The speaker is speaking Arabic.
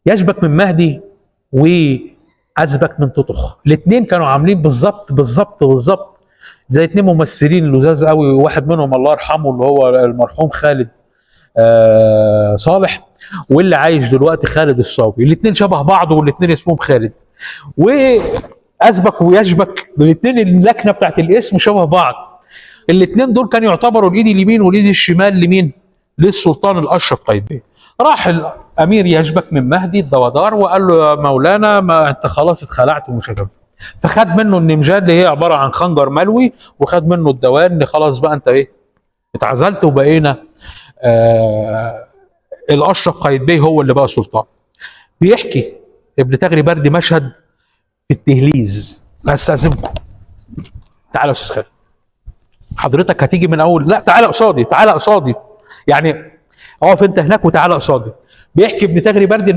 يشبك من مهدي وازبك من تطخ، الاثنين كانوا عاملين بالظبط زي اتنين ممثلين لذاذ قوي، واحد منهم الله يرحمه اللي هو المرحوم خالد صالح، واللي عايش دلوقتي خالد الصاوي، الاثنين شبه بعض والاثنين اسمهم خالد. وازبك ويشبك الاثنين اللكنه بتاعت الاسم شبه بعض. الاثنين دول كانوا يعتبروا الايد اليمين والايد الشمال لمين؟ للسلطان الاشرف قايتباي. راح الامير يشبك من مهدي الدودار وقال له يا مولانا ما انت خلاص اتخلعت ومش هتنفع، فخد منه النمجان اللي هي عباره عن خنجر ملوي، وخد منه الدوان اللي خلاص بقى انت ايه؟ اتعزلت وبقينا الاشرف قايتباي هو اللي بقى سلطان. بيحكي ابن تغري بردي مشهد في التهليز، استاذنكم تعالى يا استاذ خالد، حضرتك هتيجي من اول، لا تعالى قصادي، تعالى قصادي، يعني اقف انت هناك وتعالى قصادي. بيحكي ابن تغري بردي